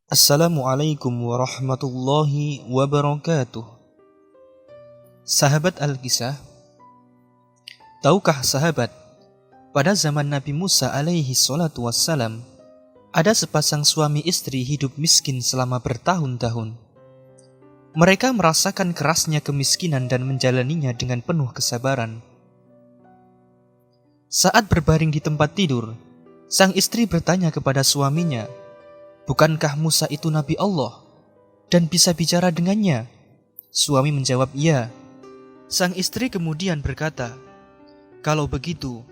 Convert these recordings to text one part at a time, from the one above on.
Assalamualaikum warahmatullahi wabarakatuh. Sahabat Al-Kisah, tahukah sahabat, pada zaman Nabi Musa alaihi salatu wassalam, ada sepasang suami istri hidup miskin selama bertahun-tahun. Mereka merasakan kerasnya kemiskinan dan menjalaninya dengan penuh kesabaran. Saat berbaring di tempat tidur, sang istri bertanya kepada suaminya, "Bukankah Musa itu Nabi Allah dan bisa bicara dengannya?" Suami menjawab, "Iya." Sang istri kemudian berkata, "Kalau begitu,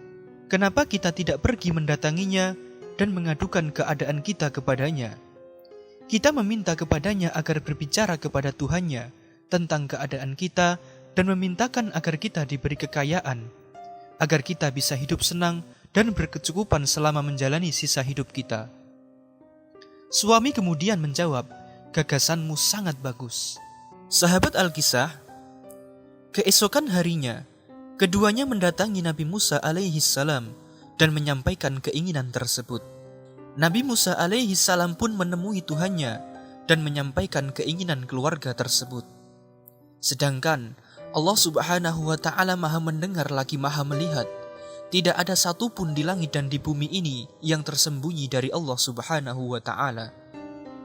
kenapa kita tidak pergi mendatanginya dan mengadukan keadaan kita kepadanya? Kita meminta kepadanya agar berbicara kepada Tuhannya tentang keadaan kita dan memintakan agar kita diberi kekayaan, agar kita bisa hidup senang dan berkecukupan selama menjalani sisa hidup kita." Suami kemudian menjawab, "Gagasanmu sangat bagus." Sahabat Al-Kisah, keesokan harinya, keduanya mendatangi Nabi Musa alaihi salam dan menyampaikan keinginan tersebut. Nabi Musa alaihi salam pun menemui Tuhannya dan menyampaikan keinginan keluarga tersebut. Sedangkan Allah Subhanahu wa Ta'ala Maha mendengar lagi Maha melihat. Tidak ada satupun di langit dan di bumi ini yang tersembunyi dari Allah Subhanahu wa Ta'ala.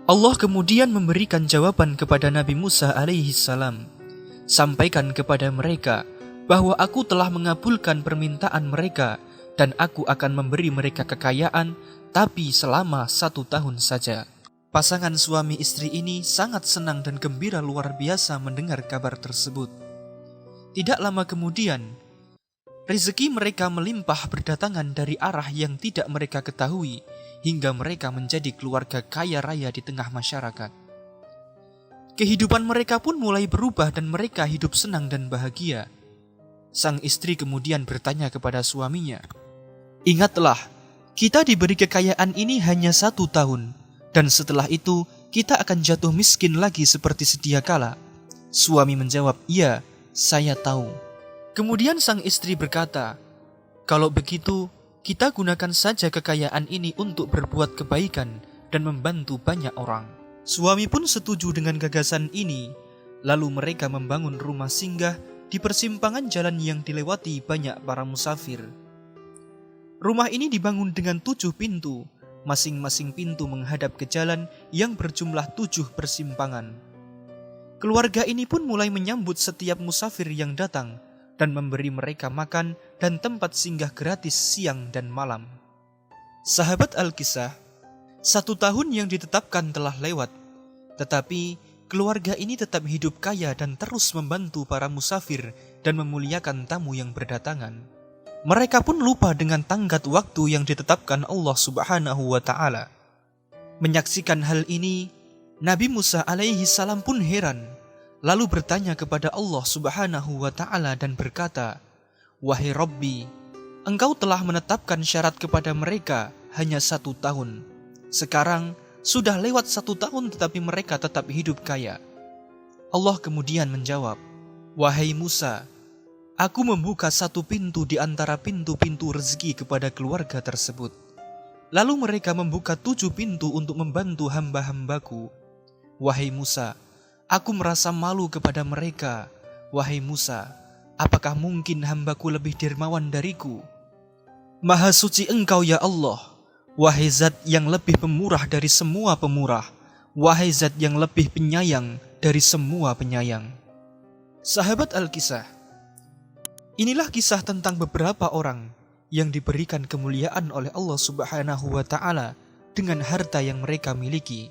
Allah kemudian memberikan jawaban kepada Nabi Musa alaihi salam. "Sampaikan kepada mereka bahwa aku telah mengabulkan permintaan mereka dan aku akan memberi mereka kekayaan, tapi selama 1 tahun saja." Pasangan suami istri ini sangat senang dan gembira luar biasa mendengar kabar tersebut. Tidak lama kemudian, rezeki mereka melimpah berdatangan dari arah yang tidak mereka ketahui, hingga mereka menjadi keluarga kaya raya di tengah masyarakat. Kehidupan mereka pun mulai berubah dan mereka hidup senang dan bahagia. Sang istri kemudian bertanya kepada suaminya, "Ingatlah, kita diberi kekayaan ini hanya 1 tahun, dan setelah itu kita akan jatuh miskin lagi seperti sedia kala." Suami menjawab, "Iya, saya tahu." Kemudian sang istri berkata, "Kalau begitu, kita gunakan saja kekayaan ini untuk berbuat kebaikan dan membantu banyak orang." Suami pun setuju dengan gagasan ini. Lalu mereka membangun rumah singgah di persimpangan jalan yang dilewati banyak para musafir. Rumah ini dibangun dengan 7 pintu, masing-masing pintu menghadap ke jalan yang berjumlah 7 persimpangan. Keluarga ini pun mulai menyambut setiap musafir yang datang dan memberi mereka makan dan tempat singgah gratis siang dan malam. Sahabat Al-Kisah, 1 tahun yang ditetapkan telah lewat, tetapi keluarga ini tetap hidup kaya dan terus membantu para musafir dan memuliakan tamu yang berdatangan. Mereka pun lupa dengan tanggat waktu yang ditetapkan Allah Subhanahu wa Ta'ala. Menyaksikan hal ini, Nabi Musa alaihi salam pun heran, lalu bertanya kepada Allah Subhanahu wa Ta'ala dan berkata, "Wahai Rabbi, Engkau telah menetapkan syarat kepada mereka hanya 1 tahun. Sekarang sudah lewat 1 tahun tetapi mereka tetap hidup kaya." Allah kemudian menjawab, "Wahai Musa, aku membuka 1 pintu di antara pintu-pintu rezeki kepada keluarga tersebut. Lalu mereka membuka 7 pintu untuk membantu hamba-hambaku. Wahai Musa, aku merasa malu kepada mereka. Wahai Musa, apakah mungkin hambaku lebih dermawan dariku? Maha suci Engkau ya Allah, wahai Zat yang lebih pemurah dari semua pemurah, wahai Zat yang lebih penyayang dari semua penyayang." Sahabat Al-Kisah, inilah kisah tentang beberapa orang yang diberikan kemuliaan oleh Allah Subhanahu wa Ta'ala dengan harta yang mereka miliki.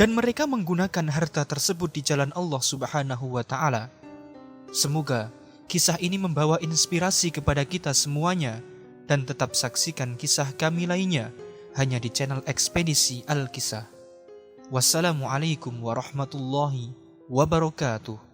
Dan mereka menggunakan harta tersebut di jalan Allah Subhanahu wa Ta'ala. Semoga kisah ini membawa inspirasi kepada kita semuanya, dan tetap saksikan kisah kami lainnya hanya di channel Ekspedisi Al-Kisah. Wassalamualaikum warahmatullahi wabarakatuh.